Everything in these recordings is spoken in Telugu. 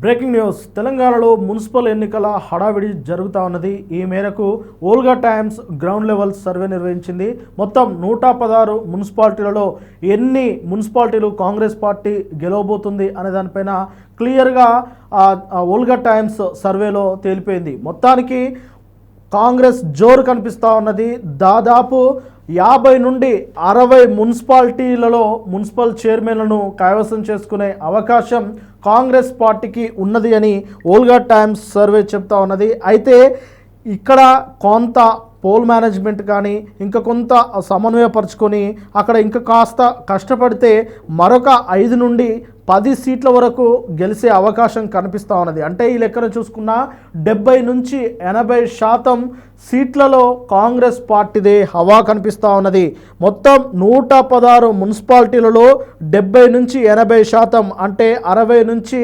బ్రేకింగ్ న్యూస్ తెలంగాణలో మున్సిపల్ ఎన్నికల హడావిడి జరుగుతూ ఉన్నది. ఈ మేరకు Olga Times ground level survey నిర్వహించింది. మొత్తం 116 మున్సిపాలిటీలలో ఎన్ని మున్సిపాలిటీలు కాంగ్రెస్ పార్టీ గెలవబోతుంది అనే దానిపైన క్లియర్గా ఓల్గా టైమ్స్ సర్వేలో తేలిపోయింది. మొత్తానికి కాంగ్రెస్ జోరు కనిపిస్తూ ఉన్నది. దాదాపు 50 నుండి 60 మున్సిపాలిటీలలో మున్సిపల్ చైర్మన్లను కైవసం చేసుకునే అవకాశం కాంగ్రెస్ పార్టీకి ఉన్నది అని ఓల్గా టైమ్స్ సర్వే చెప్తా ఉన్నది. అయితే ఇక్కడ కొంత పోల్ మేనేజ్మెంట్ కానీ ఇంకా కొంత సమన్వయపరుచుకొని అక్కడ ఇంకా కాస్త కష్టపడితే మరొక 5 నుండి 10 సీట్ల వరకు గెలిచే అవకాశం కనిపిస్తూ ఉన్నది. అంటే ఈ లెక్కన చూసుకున్న 70 నుంచి 80% సీట్లలో కాంగ్రెస్ పార్టీదే హవా కనిపిస్తూ ఉన్నది. మొత్తం 116 మున్సిపాలిటీలలో 70 నుంచి 80% అంటే 60 నుంచి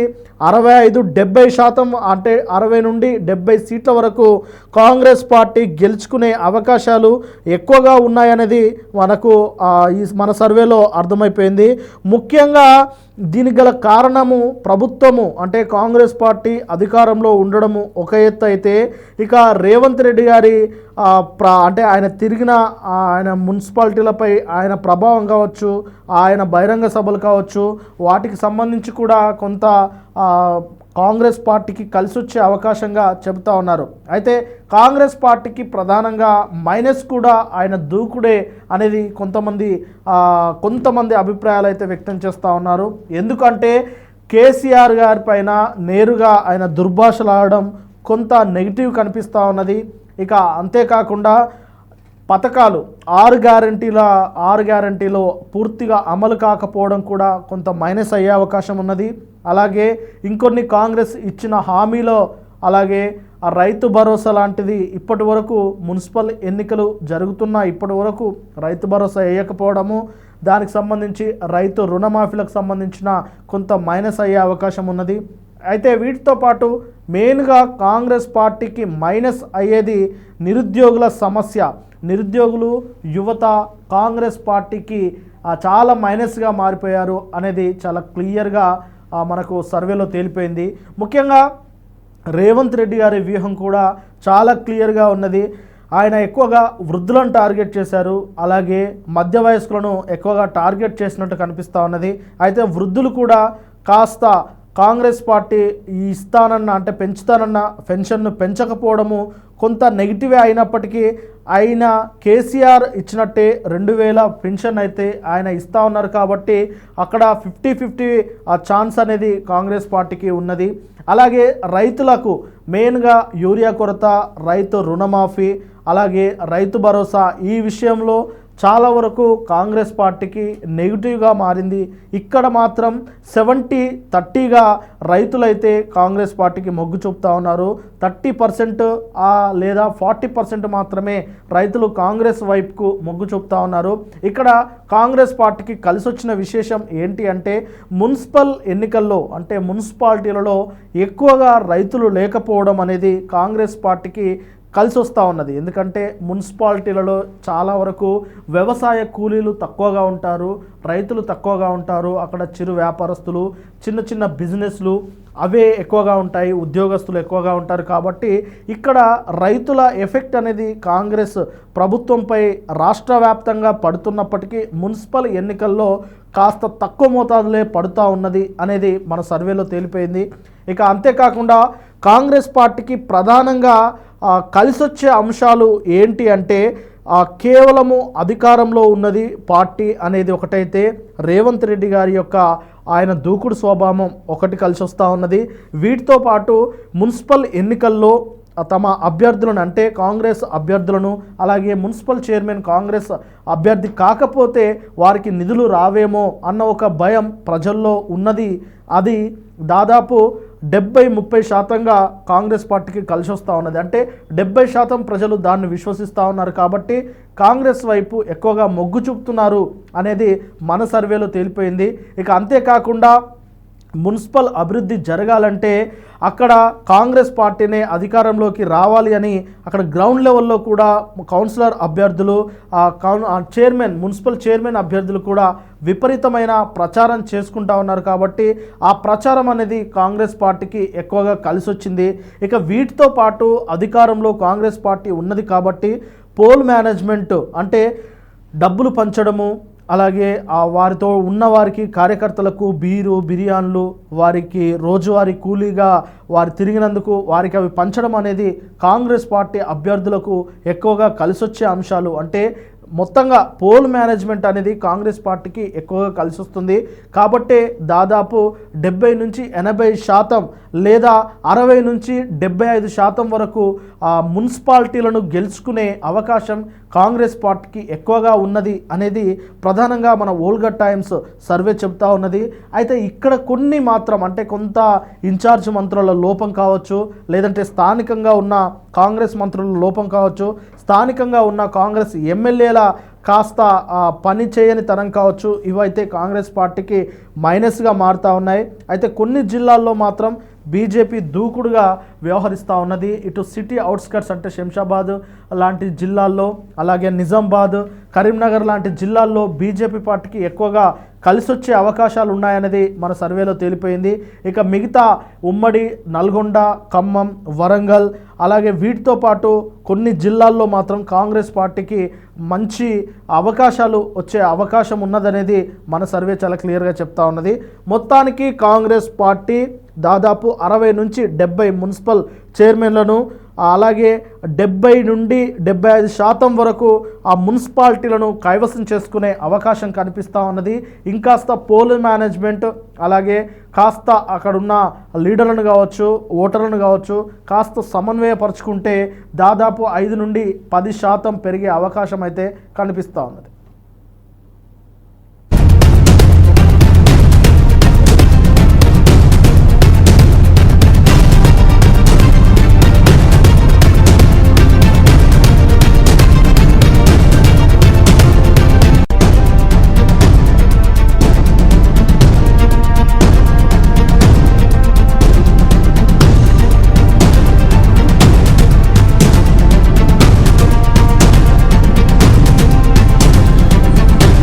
65, 70% అంటే 60 నుండి 70 సీట్ల వరకు కాంగ్రెస్ పార్టీ గెలుచుకునే అవకాశాలు ఎక్కువగా ఉన్నాయనేది మనకు మన సర్వేలో అర్థమైపోయింది. ముఖ్యంగా దీనికి గల కారణము ప్రభుత్వము అంటే కాంగ్రెస్ పార్టీ అధికారంలో ఉండడము ఒక ఎత్తు అయితే, ఇక రేవంత్ రెడ్డి గారి అంటే ఆయన తిరిగిన ఆయన మున్సిపాలిటీలపై ఆయన ప్రభావం కావచ్చు, ఆయన బహిరంగ సభలు కావచ్చు, వాటికి సంబంధించి కూడా కొంత కాంగ్రెస్ పార్టీకి కలిసి వచ్చే అవకాశంగా చెబుతూ ఉన్నారు. అయితే కాంగ్రెస్ పార్టీకి ప్రధానంగా మైనస్ కూడా ఆయన దూకుడే అనేది కొంతమంది అభిప్రాయాలు అయితే వ్యక్తం చేస్తూ ఉన్నారు. ఎందుకంటే కేసీఆర్ గారి పైన నేరుగా ఆయన దుర్భాషలాడడం కొంత నెగిటివ్ కనిపిస్తూ ఉన్నది. ఇక అంతేకాకుండా పథకాలు 6 గ్యారంటీలో పూర్తిగా అమలు కాకపోవడం కూడా కొంత మైనస్ అయ్యే అవకాశం ఉన్నది. అలాగే ఇంకొన్ని కాంగ్రెస్ ఇచ్చిన హామీలో అలాగే రైతు భరోసా లాంటిది ఇప్పటి వరకు మున్సిపల్ ఎన్నికలు జరుగుతున్నా ఇప్పటి వరకు రైతు భరోసా వేయకపోవడము, దానికి సంబంధించి రైతు రుణమాఫీలకు సంబంధించిన కొంత మైనస్ అయ్యే అవకాశం ఉన్నది. అయితే వీటితో పాటు మెయిన్గా కాంగ్రెస్ పార్టీకి మైనస్ అయ్యేది నిరుద్యోగుల సమస్య. నిరుద్యోగులు యువత కాంగ్రెస్ పార్టీకి చాలా మైనస్గా మారిపోయారు అనేది చాలా క్లియర్గా మనకు సర్వేలో తేలిపోయింది. ముఖ్యంగా రేవంత్ రెడ్డి గారి వ్యూహం కూడా చాలా క్లియర్గా ఉన్నది. ఆయన ఎక్కువగా వృద్ధులను టార్గెట్ చేశారు, అలాగే మధ్య వయస్కులను ఎక్కువగా టార్గెట్ చేసినట్టు కనిపిస్తూ ఉన్నది. అయితే వృద్ధులు కూడా కాస్త కాంగ్రెస్ పార్టీ ఇస్తానన్న అంటే పెంచుతానన్న పెన్షన్ను పెంచకపోవడము కొంత నెగిటివే అయినప్పటికీ ఆయన కేసీఆర్ ఇచ్చినట్టే 2000 పెన్షన్ అయితే ఆయన ఇస్తూ ఉన్నారు కాబట్టి అక్కడ 50-50 ఛాన్స్ అనేది కాంగ్రెస్ పార్టీకి ఉన్నది. అలాగే రైతులకు మెయిన్గా యూరియా కొరత, రైతు రుణమాఫీ, అలాగే రైతు భరోసా ఈ విషయంలో చాలా వరకు కాంగ్రెస్ పార్టీకి నెగిటివ్గా మారింది. ఇక్కడ మాత్రం 70-30గా రైతులైతే కాంగ్రెస్ పార్టీకి మొగ్గు చూపుతూ ఉన్నారు. 30% లేదా 40% మాత్రమే రైతులు కాంగ్రెస్ వైపుకు మొగ్గు చూపుతూ ఉన్నారు. ఇక్కడ కాంగ్రెస్ పార్టీకి కలిసి వచ్చిన విశేషం ఏంటి అంటే మున్సిపల్ ఎన్నికల్లో అంటే మున్సిపాలిటీలలో ఎక్కువగా రైతులు లేకపోవడం అనేది కాంగ్రెస్ పార్టీకి కలిసి వస్తూ ఉన్నది. ఎందుకంటే మున్సిపాలిటీలలో చాలా వరకు వ్యవసాయ కూలీలు తక్కువగా ఉంటారు, రైతులు తక్కువగా ఉంటారు. అక్కడ చిరు వ్యాపారస్తులు, చిన్న బిజినెస్లు అవే ఎక్కువగా ఉంటాయి, ఉద్యోగస్తులు ఎక్కువగా ఉంటారు. కాబట్టి ఇక్కడ రైతుల ఎఫెక్ట్ అనేది కాంగ్రెస్ ప్రభుత్వంపై రాష్ట్ర వ్యాప్తంగా పడుతున్నప్పటికీ మున్సిపల్ ఎన్నికల్లో కాస్త తక్కువ మోతాదులే పడుతూ ఉన్నది అనేది మన సర్వేలో తేలిపోయింది. ఇక అంతేకాకుండా కాంగ్రెస్ పార్టీకి ప్రధానంగా కలిసొచ్చే అంశాలు ఏంటి అంటే కేవలము అధికారంలో ఉన్నది పార్టీ అనేది ఒకటైతే రేవంత్ రెడ్డి గారి యొక్క ఆయన దూకుడు స్వభావం ఒకటి కలిసి వస్తూ ఉన్నది. వీటితో పాటు మున్సిపల్ ఎన్నికల్లో తమ అభ్యర్థులను అంటే కాంగ్రెస్ అభ్యర్థులను అలాగే మున్సిపల్ చైర్మన్ కాంగ్రెస్ అభ్యర్థి కాకపోతే వారికి నిధులు రావేమో అన్న ఒక భయం ప్రజల్లో ఉన్నది. అది దాదాపు 70-30% కాంగ్రెస్ పార్టీకి కలిసి వస్తూ ఉన్నది. అంటే 70% ప్రజలు దాన్ని విశ్వసిస్తూ ఉన్నారు కాబట్టి కాంగ్రెస్ వైపు ఎక్కువగా మొగ్గు చూపుతున్నారు అనేది మన సర్వేలో తేలిపోయింది. ఇక అంతేకాకుండా మున్సిపల్ అభివృద్ధి జరగాలంటే అక్కడ కాంగ్రెస్ పార్టీనే అధికారంలోకి రావాలి అని అక్కడ గ్రౌండ్ లెవెల్లో కూడా కౌన్సిలర్ అభ్యర్థులు చైర్మన్ మున్సిపల్ చైర్మన్ అభ్యర్థులు కూడా విపరీతమైన ప్రచారం చేసుకుంటా ఉన్నారు. కాబట్టి ఆ ప్రచారం అనేది కాంగ్రెస్ పార్టీకి ఎక్కువగా కలిసి వచ్చింది. ఇక వీటితో పాటు అధికారంలో కాంగ్రెస్ పార్టీ ఉన్నది కాబట్టి పోల్ మేనేజ్మెంట్ అంటే డబ్బులు పంచడము, అలాగే వారితో ఉన్నవారికి కార్యకర్తలకు బీరు బిర్యానీలు వారికి రోజువారీ కూలీగా వారు తిరిగినందుకు వారికి అవి పంచడం అనేది కాంగ్రెస్ పార్టీ అభ్యర్థులకు ఎక్కువగా కలిసొచ్చే అంశాలు. అంటే మొత్తంగా పోల్ మేనేజ్మెంట్ అనేది కాంగ్రెస్ పార్టీకి ఎక్కువగా కలిసి వస్తుంది. కాబట్టే దాదాపు 70 నుంచి 80% లేదా 60 నుంచి 75% వరకు మున్సిపాలిటీలను గెలుచుకునే అవకాశం కాంగ్రెస్ పార్టీకి ఎక్కువగా ఉన్నది అనేది ప్రధానంగా మన వోల్గా టైమ్స్ సర్వే చెప్తా ఉన్నది. అయితే ఇక్కడ కొన్ని మాత్రం అంటే కొంత ఇన్ఛార్జ్ మంత్రుల లోపం కావచ్చు, లేదంటే స్థానికంగా ఉన్న కాంగ్రెస్ మంత్రుల లోపం కావచ్చు, స్థానికంగా ఉన్న కాంగ్రెస్ ఎమ్మెల్యేల కాస్త పని చేయని తనం కావచ్చు, ఇవైతే కాంగ్రెస్ పార్టీకి మైనస్గా మారుతూ ఉన్నాయి. అయితే కొన్ని జిల్లాల్లో మాత్రం బీజేపీ దూకుడుగా వ్యవహరిస్తూ ఉన్నది. ఇటు సిటీ అవుట్స్కట్స్ అంటే శంషాబాద్ లాంటి జిల్లాల్లో, అలాగే నిజామాబాద్, కరీంనగర్ లాంటి జిల్లాల్లో బీజేపీ పార్టీకి ఎక్కువగా కలిసి వచ్చే అవకాశాలు ఉన్నాయనేది మన సర్వేలో తేలిపోయింది. ఇక మిగతా ఉమ్మడి నల్గొండ, ఖమ్మం, వరంగల్ అలాగే వీటితో పాటు కొన్ని జిల్లాల్లో మాత్రం కాంగ్రెస్ పార్టీకి మంచి అవకాశాలు వచ్చే అవకాశం ఉన్నదనేది మన సర్వే చాలా క్లియర్గా చెప్తా ఉన్నది. మొత్తానికి కాంగ్రెస్ పార్టీ దాదాపు 60 నుంచి 70 మున్సిపల్ చైర్మన్లను, అలాగే 70 నుండి 75% వరకు ఆ మున్సిపాలిటీలను కైవసం చేసుకునే అవకాశం కనిపిస్తూ ఉన్నది. ఇంకాస్త పోల్ మేనేజ్మెంట్ అలాగే కాస్త అక్కడున్న లీడర్లను కావచ్చు, ఓటర్లను కావచ్చు కాస్త సమన్వయపరుచుకుంటే దాదాపు 5 నుండి 10% పెరిగే అవకాశం అయితే కనిపిస్తూ ఉన్నది.